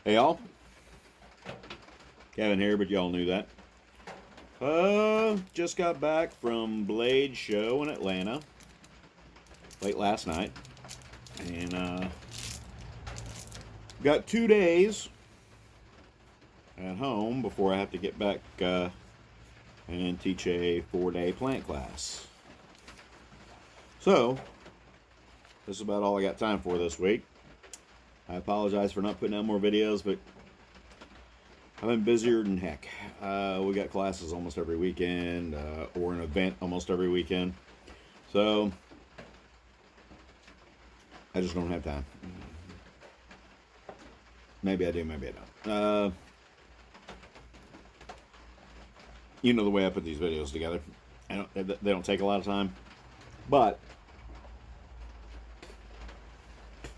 Hey y'all, Kevin here, but y'all knew that. Just got back from Blade show in Atlanta late last night, and got 2 days at home before I have to get back and teach a 4-day plant class. So this is about all I got time for this week. I apologize for not putting out more videos, but I've been busier than heck. We got classes almost every weekend, or an event almost every weekend. So I just don't have time. Maybe I do, maybe I don't. You know the way I put these videos together. They don't take a lot of time, but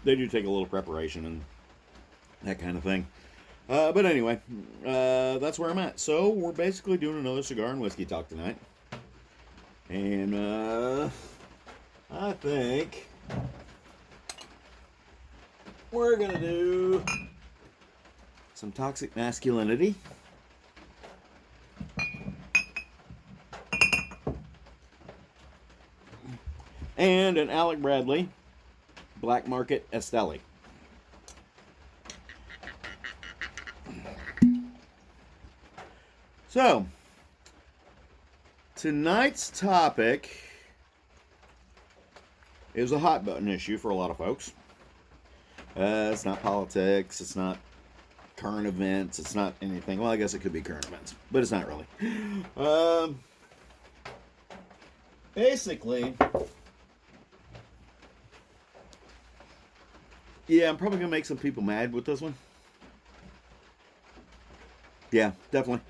they do take a little preparation and that kind of thing. But anyway, that's where I'm at. So we're basically doing another cigar and whiskey talk tonight. And I think we're going to do some toxic masculinity. And an Alec Bradley Black Market Estelli. So, tonight's topic is a hot button issue for a lot of folks. It's not politics, it's not current events, it's not anything. Well, I guess it could be current events, but it's not really. Basically, yeah, I'm probably going to make some people mad with this one. Yeah, definitely.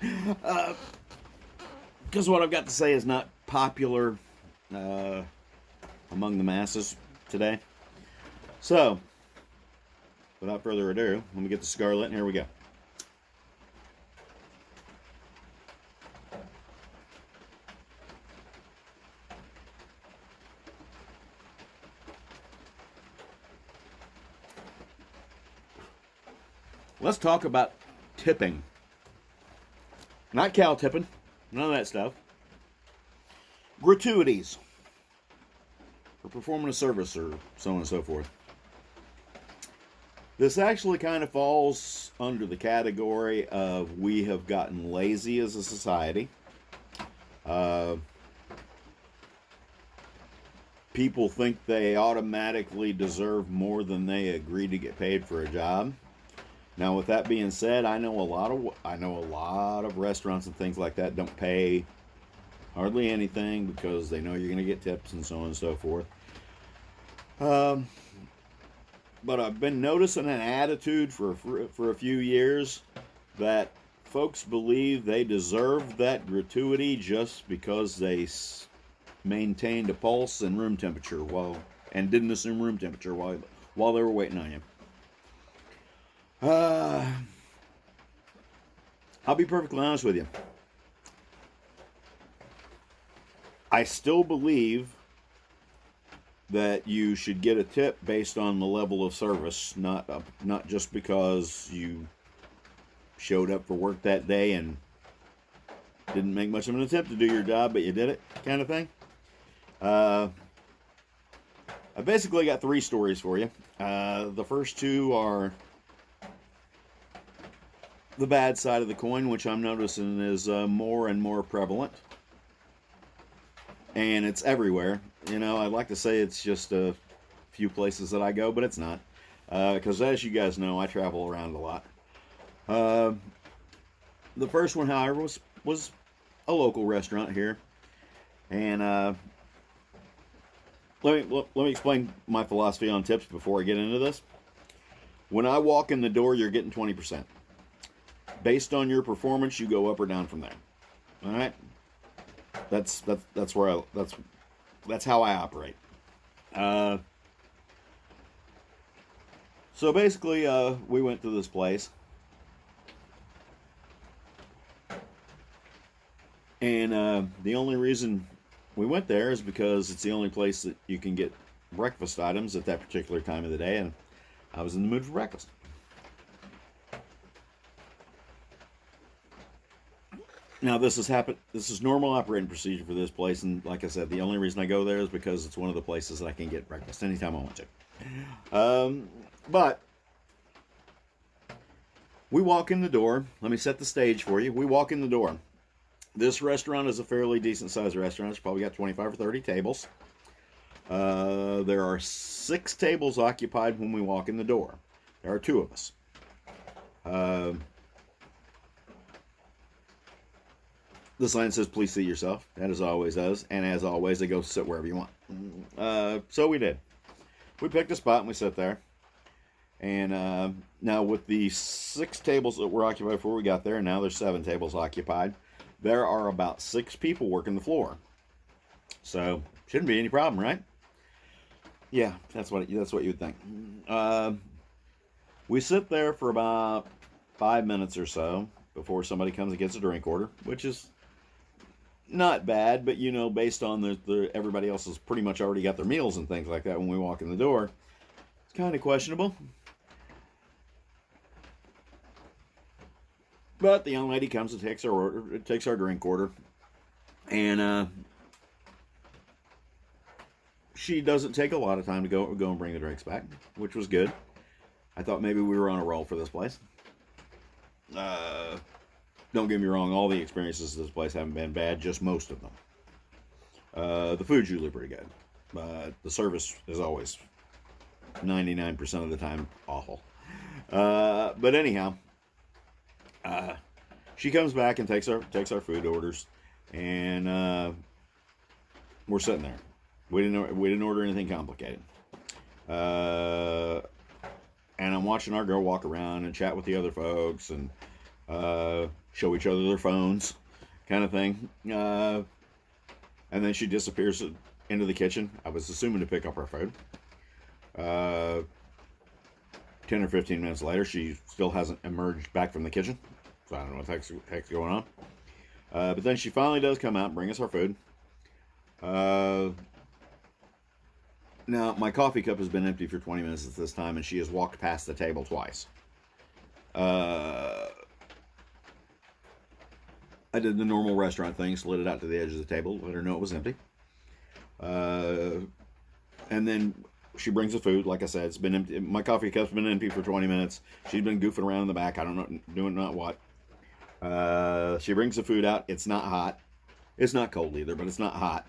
Because what I've got to say is not popular among the masses today. So, without further ado, let me get the cigar lit, and here we go. Let's talk about tipping. Not cow tipping, none of that stuff. Gratuities for performing a service or so on and so forth. This actually kind of falls under the category of we have gotten lazy as a society. People think they automatically deserve more than they agree to get paid for a job. Now, with that being said, I know a lot of restaurants and things like that don't pay hardly anything because they know you're going to get tips and so on and so forth. But I've been noticing an attitude for a few years that folks believe they deserve that gratuity just because they maintained a pulse and room temperature and didn't assume room temperature while they were waiting on you. I'll be perfectly honest with you. I still believe that you should get a tip based on the level of service, not just because you showed up for work that day and didn't make much of an attempt to do your job, but you did it, kind of thing. I basically got 3 stories for you. The first 2 are the bad side of the coin, which I'm noticing is more and more prevalent. And it's everywhere. You know, I'd like to say it's just a few places that I go, but it's not. Because as you guys know, I travel around a lot. The first one, however, was a local restaurant here. And let me explain my philosophy on tips before I get into this. When I walk in the door, you're getting 20%. Based on your performance, you go up or down from there. All right, that's how I operate. So basically, we went to this place, and the only reason we went there is because it's the only place that you can get breakfast items at that particular time of the day, and I was in the mood for breakfast. Now this is normal operating procedure for this place, and like I said, the only reason I go there is because it's one of the places that I can get breakfast anytime I want to. But we walk in the door. Let me set the stage for you. We walk in the door. This restaurant is a fairly decent sized restaurant. It's probably got 25 or 30 tables. There are 6 tables occupied when we walk in the door. There are 2 of us. The sign says, please seat yourself. That as always does. And as always, they go sit wherever you want. So we did. We picked a spot and we sat there. And now with the 6 tables that were occupied before we got there, and now there's 7 tables occupied, there are about 6 people working the floor. So shouldn't be any problem, right? Yeah, that's what you would think. We sit there for about 5 minutes or so before somebody comes and gets a drink order, which is not bad, but you know, based on the everybody else has pretty much already got their meals and things like that when we walk in the door, it's kind of questionable. But the young lady comes and takes our drink order, and she doesn't take a lot of time to go and bring the drinks back, which was good. I thought maybe we were on a roll for this place. Don't get me wrong, all the experiences of this place haven't been bad, just most of them. The food's usually pretty good, but the service is always 99% of the time awful. But anyhow, she comes back and takes our food orders, and we're sitting there. We didn't order anything complicated. And I'm watching our girl walk around and chat with the other folks and show each other their phones, kind of thing. And then she disappears into the kitchen. I was assuming to pick up her food. 10 or 15 minutes later, she still hasn't emerged back from the kitchen. So I don't know what the heck's going on. But then she finally does come out and bring us our food. Now, my coffee cup has been empty for 20 minutes at this time, and she has walked past the table twice. I did the normal restaurant thing, slid it out to the edge of the table, let her know it was empty. And then she brings the food. Like I said, it's been empty. My coffee cup's been empty for 20 minutes. She's been goofing around in the back. I don't know, doing not what. She brings the food out. It's not hot. It's not cold either, but it's not hot.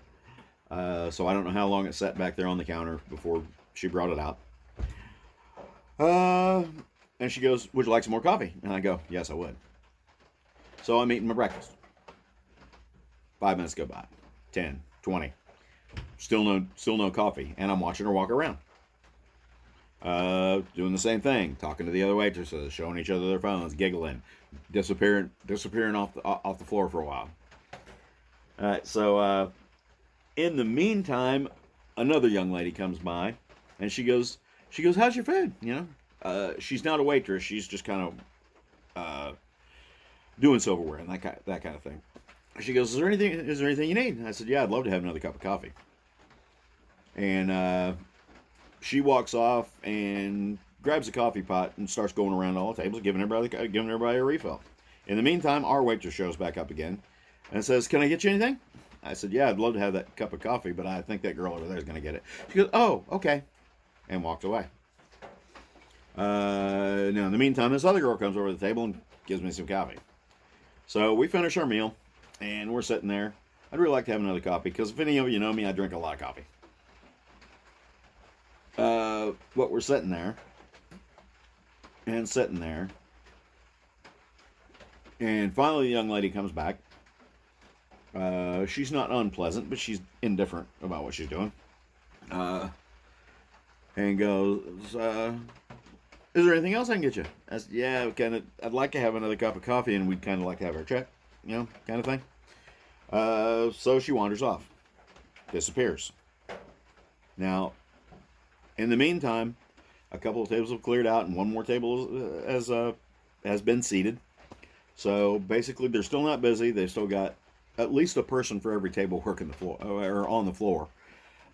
So I don't know how long it sat back there on the counter before she brought it out. And she goes, would you like some more coffee? And I go, yes, I would. So I'm eating my breakfast. 5 minutes go by. 10, 20. Still no coffee. And I'm watching her walk around. Doing the same thing. Talking to the other waitresses. Showing each other their phones. Giggling. Disappearing off the floor for a while. Alright, so in the meantime, another young lady comes by. And she goes, how's your food? You know? She's not a waitress. She's just kind of doing silverware and that kind of thing. She goes, is there anything you need? And I said, yeah, I'd love to have another cup of coffee. And she walks off and grabs a coffee pot and starts going around all the tables, giving everybody a refill. In the meantime, our waitress shows back up again and says, can I get you anything? I said, yeah, I'd love to have that cup of coffee, but I think that girl over there is going to get it. She goes, oh, okay, and walks away. Now, in the meantime, this other girl comes over to the table and gives me some coffee. So we finish our meal, and we're sitting there. I'd really like to have another coffee, because if any of you know me, I drink a lot of coffee. But we're sitting there, and finally the young lady comes back. She's not unpleasant, but she's indifferent about what she's doing. And goes, is there anything else I can get you? I said, yeah, I'd like to have another cup of coffee, and we'd kind of like to have our check, you know, kind of thing. So she wanders off, disappears. Now, in the meantime, a couple of tables have cleared out, and one more table has been seated. So basically, they're still not busy. They've still got at least a person for every table working the floor or on the floor,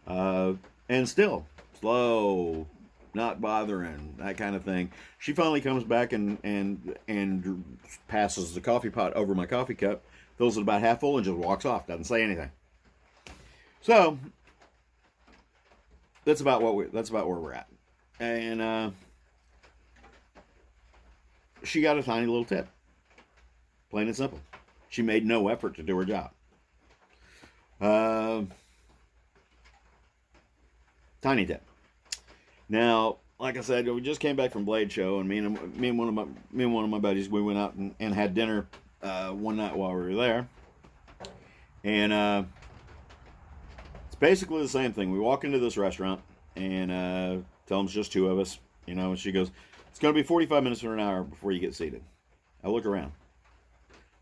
and still slow, not bothering, that kind of thing. She finally comes back and passes the coffee pot over my coffee cup, fills it about half full, and just walks off. Doesn't say anything. So that's about where we're at. And she got a tiny little tip. Plain and simple. She made no effort to do her job. Tiny tip. Now, like I said, we just came back from Blade Show, and me and one of my buddies, we went out and had dinner one night while we were there. And it's basically the same thing. We walk into this restaurant and tell them it's just two of us, and she goes, it's going to be 45 minutes or an hour before you get seated. I look around.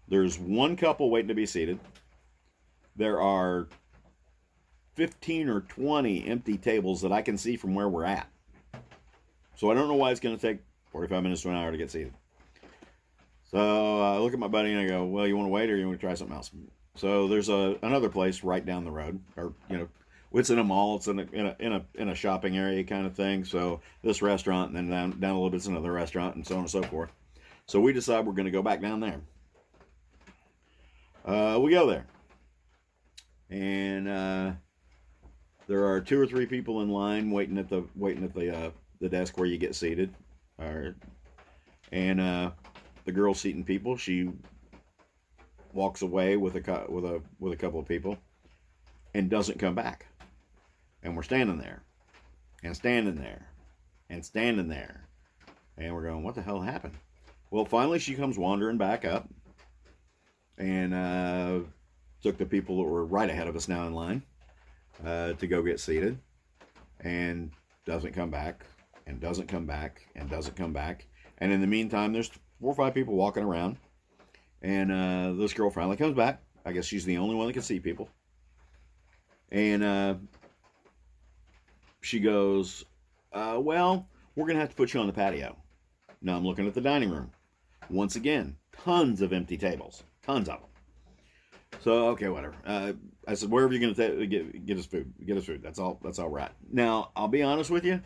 There's one couple waiting to be seated. There are 15 or 20 empty tables that I can see from where we're at. So I don't know why it's going to take 45 minutes to an hour to get seated. So I look at my buddy and I go, well, you want to wait or you want to try something else? So there's another place right down the road, or it's in a mall, it's in a shopping area kind of thing. So this restaurant, and then down a little bit, it's another restaurant, and so on and so forth. So we decide we're going to go back down there. We go there, and there are 2 or 3 people in line waiting at the desk where you get seated. All right. And the girl seating people, she walks away with a couple of people and doesn't come back. And we're standing there and standing there and standing there, and we're going, what the hell happened? Well, finally she comes wandering back up and took the people that were right ahead of us now in line to go get seated, and doesn't come back, and doesn't come back, and doesn't come back. And in the meantime, there's 4 or 5 people walking around, and this girl finally comes back. I guess she's the only one that can see people. And she goes, well, we're going to have to put you on the patio. Now I'm looking at the dining room. Once again, tons of empty tables. Tons of them. So, okay, whatever. I said, wherever you're going to get us food. Get us food. That's all right. Now, I'll be honest with you.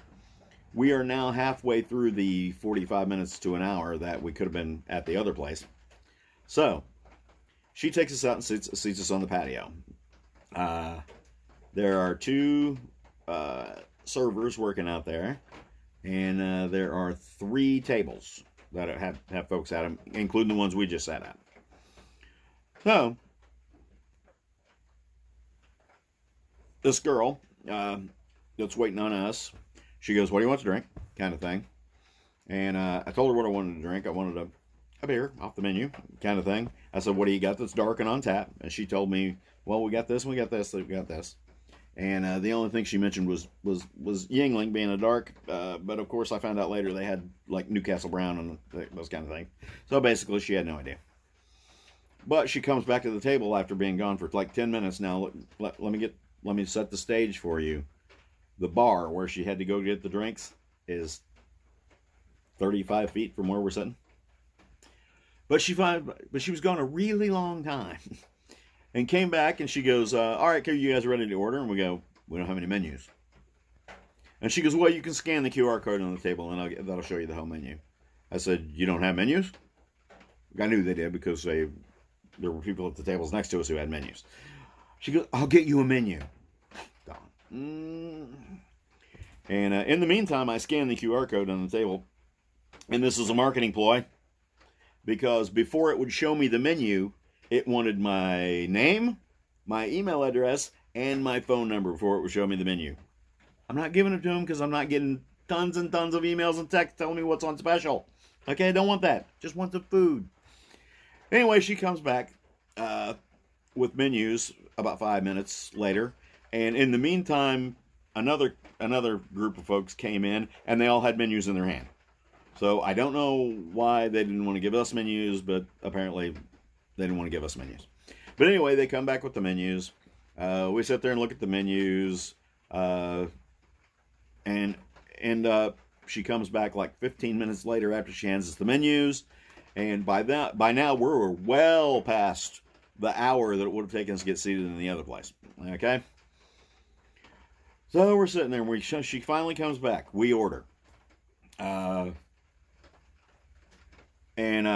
We are now halfway through the 45 minutes to an hour that we could have been at the other place. So, she takes us out and seats us on the patio. There are 2 servers working out there, and there are 3 tables that have folks at them, including the ones we just sat at. So, this girl that's waiting on us, she goes, what do you want to drink? Kind of thing. And I told her what I wanted to drink. I wanted a beer off the menu, kind of thing. I said, what do you got that's dark and on tap? And she told me, well, we got this, we got this, we got this. And the only thing she mentioned was Yingling being a dark, but of course I found out later they had like Newcastle Brown and those kind of things. So basically she had no idea. But she comes back to the table after being gone for like 10 minutes. Now let me set the stage for you. The bar where she had to go get the drinks is 35 feet from where we're sitting. But she was gone a really long time. And came back and she goes, all right, you guys are ready to order? And we go, we don't have any menus. And she goes, well, you can scan the QR code on the table and that'll show you the whole menu. I said, you don't have menus? I knew they did because there were people at the tables next to us who had menus. She goes, I'll get you a menu. And in the meantime, I scanned the QR code on the table. And this is a marketing ploy. Because before it would show me the menu, it wanted my name, my email address, and my phone number before it would show me the menu. I'm not giving it to them because I'm not getting tons and tons of emails and texts telling me what's on special. Okay, I don't want that. Just want the food. Anyway, she comes back with menus about 5 minutes later. And in the meantime, another group of folks came in, and they all had menus in their hand. So I don't know why they didn't want to give us menus, but apparently they didn't want to give us menus. But anyway, they come back with the menus. We sit there and look at the menus. And she comes back like 15 minutes later after she hands us the menus. And by now, we're well past the hour that it would have taken us to get seated in the other place. Okay? So we're sitting there, and she finally comes back. We order. And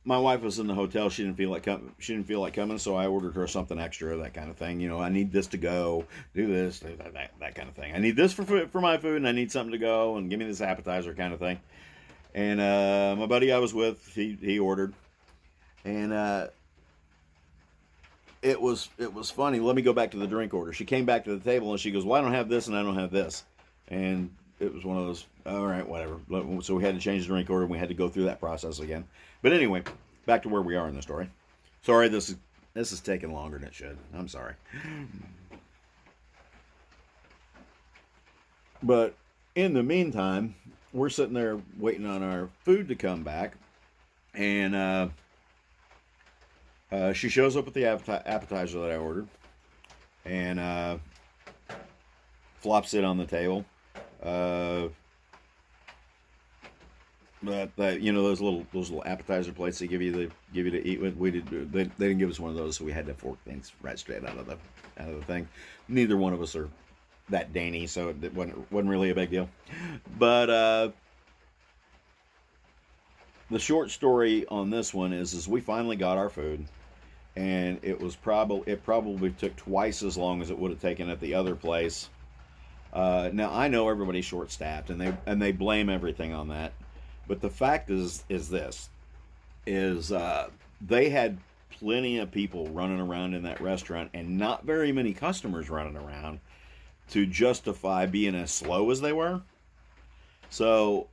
my wife was in the hotel. She didn't feel like coming, so I ordered her something extra, that kind of thing. You know, I need this to go, do this, that kind of thing. I need this for my food, and I need something to go, and give me this appetizer kind of thing. And my buddy I was with, he ordered, and it was funny. Let me go back to the drink order. She came back to the table and she goes, "Well, I don't have this and I don't have this," and it was one of those, all right, whatever. So we had to change the drink order and we had to go through that process again. But anyway, back to where we are in the story. Sorry, this is taking longer than it should. I'm sorry. But in the meantime, we're sitting there waiting on our food to come back, and she shows up with the appetizer that I ordered, and flops it on the table. But you know, those little appetizer plates they give you to eat with. They didn't give us one of those, so we had to fork things right straight out of the thing. Neither one of us are that dainty, so it wasn't really a big deal. But the short story on this one is we finally got our food, and it probably took twice as long as it would have taken at the other place. Now I know everybody's short-staffed, and they blame everything on that. But the fact is they had plenty of people running around in that restaurant, and not very many customers running around to justify being as slow as they were. So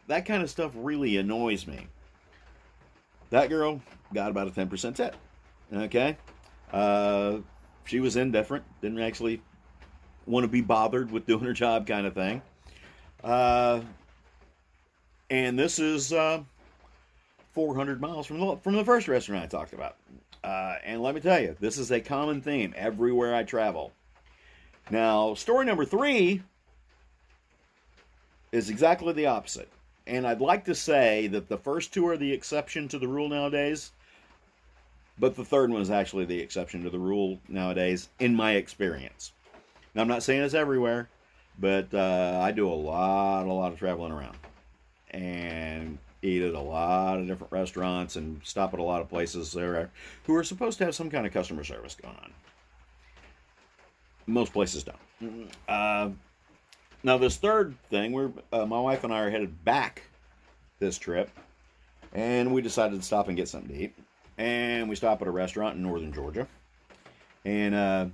that kind of stuff really annoys me. That girl got about a 10% tip. Okay, she was indifferent, didn't actually want to be bothered with doing her job, kind of thing. And this is 400 miles from the first restaurant I talked about. And let me tell you, this is a common theme everywhere I travel. Now, story number 3 is exactly the opposite. And I'd like to say that the first 2 are the exception to the rule nowadays, but the third one is actually the exception to the rule nowadays, in my experience. Now, I'm not saying it's everywhere, but I do a lot of traveling around, and eat at a lot of different restaurants and stop at a lot of places there who are supposed to have some kind of customer service going on. Most places don't. Now, this third thing, my wife and I are headed back this trip, and we decided to stop and get something to eat. And we stop at a restaurant in northern Georgia, and I'm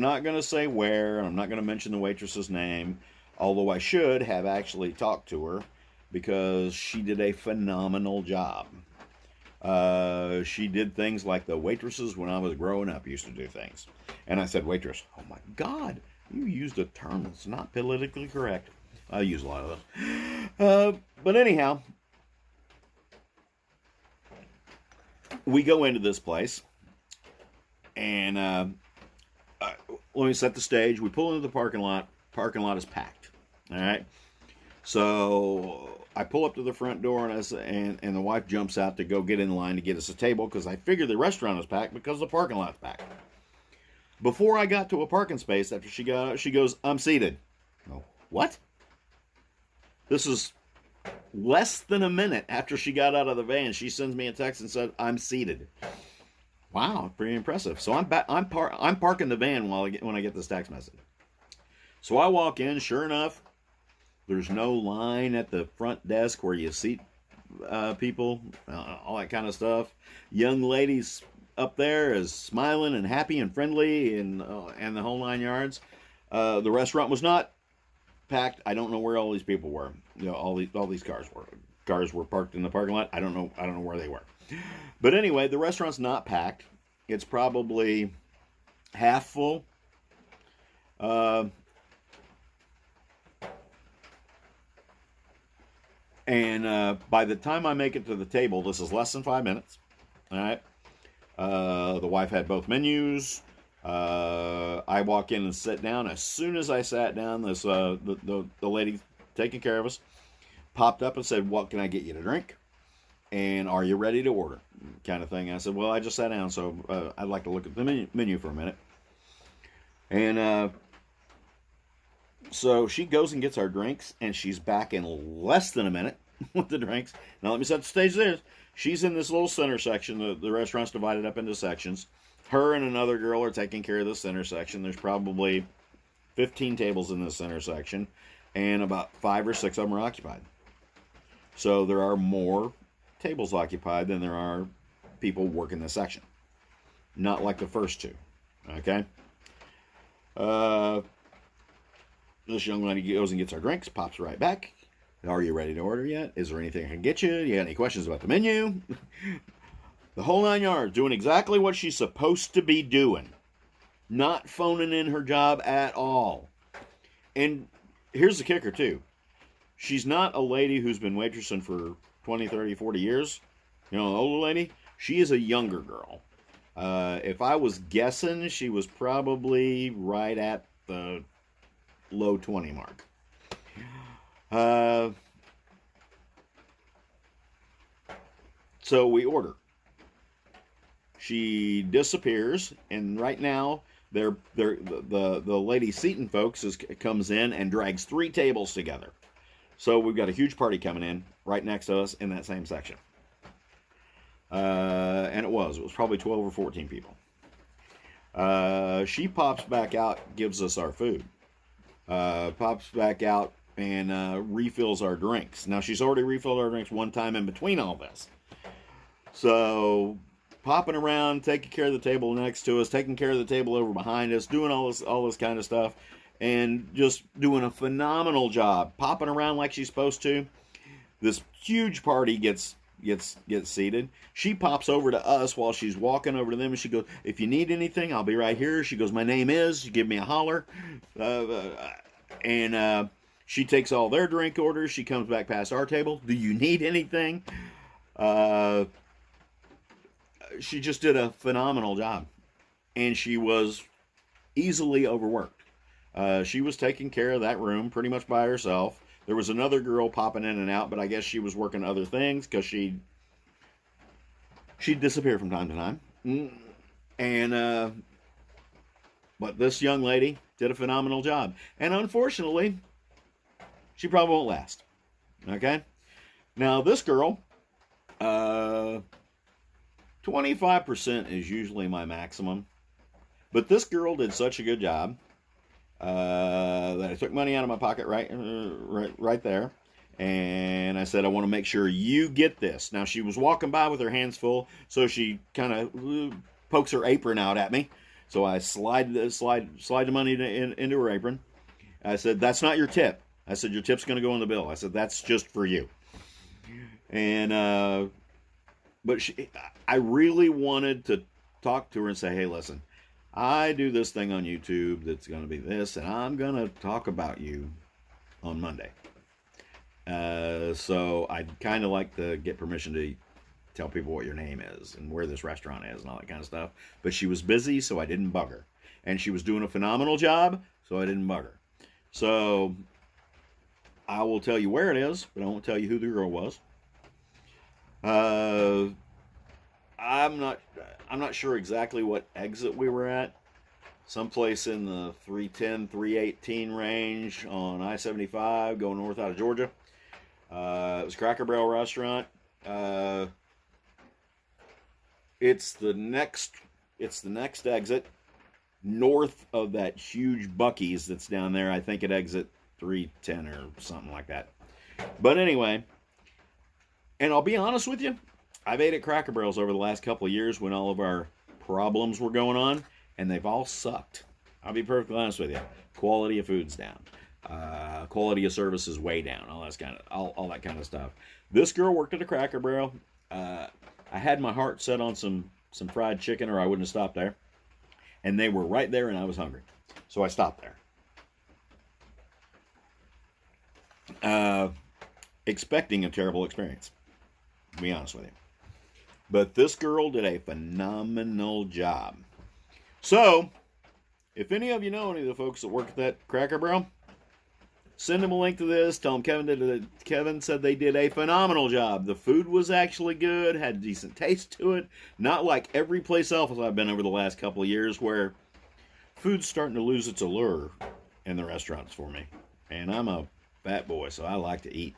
not going to say where, and I'm not going to mention the waitress's name, although I should have actually talked to her, because she did a phenomenal job. She did things like the waitresses when I was growing up used to do things. And I said, "Waitress, oh my God, you used a term that's not politically correct." I use a lot of those. But anyhow, we go into this place, and let me set the stage. We pull into the parking lot. Parking lot is packed. All right. So I pull up to the front door, and the wife jumps out to go get in line to get us a table, because I figured the restaurant is packed because the parking lot's packed. Before I got to a parking space, after she got out, she goes, "I'm seated." Oh, what? This is less than a minute after she got out of the van. She sends me a text and said, "I'm seated." Wow, pretty impressive. So I'm parking the van when I get this text message. So I walk in. Sure enough, there's no line at the front desk where you seat people, all that kind of stuff. Young ladies up there is smiling and happy and friendly, and the whole 9 yards. The restaurant was not packed. I don't know where all these people were. You know, all these cars were parked in the parking lot. I don't know where they were. But anyway, the restaurant's not packed. It's probably half full. And by the time I make it to the table, this is less than 5 minutes. All right. The wife had both menus. I walk in and sit down. As soon as I sat down, this the lady taking care of us popped up and said, "What can I get you to drink? And are you ready to order?" Kind of thing. I said, "Well, I just sat down, so I'd like to look at the menu for a minute." And so she goes and gets our drinks, and she's back in less than a minute with the drinks. Now let me set the stage there. She's in this little center section. The restaurant's divided up into sections. Her and another girl are taking care of the center section. There's probably 15 tables in this center section, and about 5 or 6 of them are occupied. So there are more tables occupied than there are people working this section. Not like the first two. Okay? This young lady goes and gets our drinks, pops right back. Are you ready to order yet? Is there anything I can get you? You got any questions about the menu? The whole 9 yards, doing exactly what she's supposed to be doing. Not phoning in her job at all. And here's the kicker, too. She's not a lady who's been waitressing for 20, 30, 40 years. You know, an older lady. She is a younger girl. If I was guessing, she was probably right at the low 20 mark. So we order. She disappears, and right now the lady seating folks comes in and drags 3 tables together. So we've got a huge party coming in right next to us in that same section. And it was probably 12 or 14 people. She pops back out, gives us our food. Pops back out and refills our drinks. Now, she's already refilled our drinks one time in between all this. So, popping around, taking care of the table next to us, taking care of the table over behind us, doing all this kind of stuff, and just doing a phenomenal job, popping around like she's supposed to. This huge party gets seated. She pops over to us while she's walking over to them, and she goes, "If you need anything, I'll be right here." She goes, "My name is," she give me a holler, and she takes all their drink orders. She comes back past our table. "Do you need anything?" She just did a phenomenal job, and she was easily overworked. She was taking care of that room pretty much by herself. There was another girl popping in and out, but I guess she was working other things because she'd disappear from time to time. And but this young lady did a phenomenal job, and unfortunately, she probably won't last. Okay, now this girl, 25% is usually my maximum, but this girl did such a good job. That I took money out of my pocket right there, and I said, "I want to make sure you get this." Now, she was walking by with her hands full, so she kind of pokes her apron out at me. So I slide the money into her apron. I said, "That's not your tip." I said, "Your tip's going to go on the bill." I said, "That's just for you." And but I really wanted to talk to her and say, "Hey, listen, I do this thing on YouTube that's going to be this, and I'm going to talk about you on Monday." So I'd kind of like to get permission to tell people what your name is and where this restaurant is and all that kind of stuff. But she was busy, so I didn't bug her. And she was doing a phenomenal job, so I didn't bug her. So I will tell you where it is, but I won't tell you who the girl was. I'm not sure exactly what exit we were at. Someplace in the 310, 318 range on I-75 going north out of Georgia. It was a Cracker Barrel restaurant. It's the next exit north of that huge Buc-ee's that's down there. I think at exit 310 or something like that. But anyway, and I'll be honest with you, I've ate at Cracker Barrels over the last couple of years when all of our problems were going on, and they've all sucked. I'll be perfectly honest with you. Quality of food's down. Quality of service is way down. All that kind of stuff. This girl worked at a Cracker Barrel. I had my heart set on some fried chicken, or I wouldn't have stopped there. And they were right there, and I was hungry, so I stopped there, expecting a terrible experience. To be honest with you. But this girl did a phenomenal job. So, if any of you know any of the folks that work at that Cracker Barrel, send them a link to this. Tell them Kevin said they did a phenomenal job. The food was actually good, had a decent taste to it. Not like every place else I've been over the last couple of years where food's starting to lose its allure in the restaurants for me. And I'm a fat boy, so I like to eat.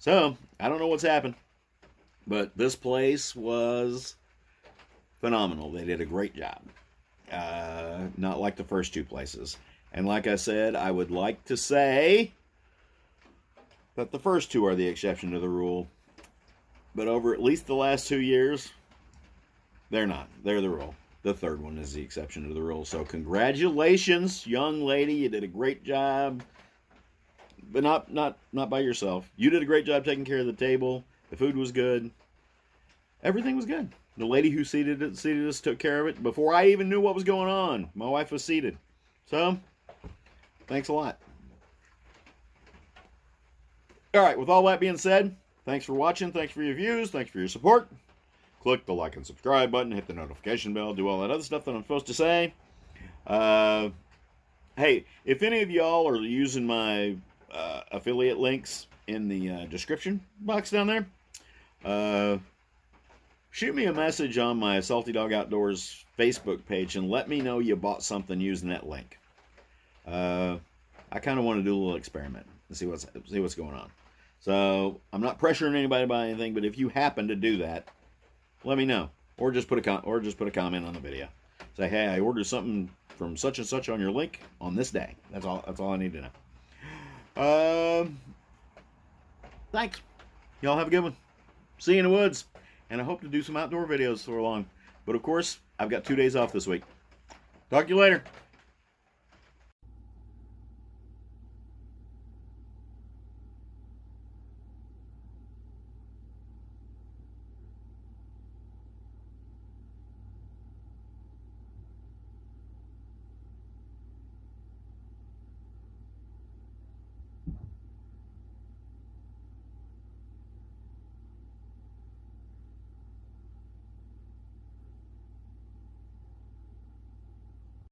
So, I don't know what's happened, but this place was phenomenal. They did a great job. Not like the first two places. And like I said, I would like to say that the first two are the exception to the rule. But over at least the last 2 years, they're not. They're the rule. The third one is the exception to the rule. So congratulations, young lady. You did a great job. But not by yourself. You did a great job taking care of the table. The food was good. Everything was good. The lady who seated us took care of it before I even knew what was going on. My wife was seated. So, thanks a lot. All right, with all that being said, thanks for watching. Thanks for your views. Thanks for your support. Click the like and subscribe button. Hit the notification bell. Do all that other stuff that I'm supposed to say. Hey, if any of y'all are using my affiliate links in the description box down there, shoot me a message on my Salty Dog Outdoors Facebook page and let me know you bought something using that link. I kind of want to do a little experiment and see what's going on. So I'm not pressuring anybody to buy anything, but if you happen to do that, let me know, or just put a comment on the video. Say, hey, I ordered something from such and such on your link on this day. That's all I need to know. Thanks. Y'all have a good one. See you in the woods. And I hope to do some outdoor videos for long. But of course, I've got 2 days off this week. Talk to you later.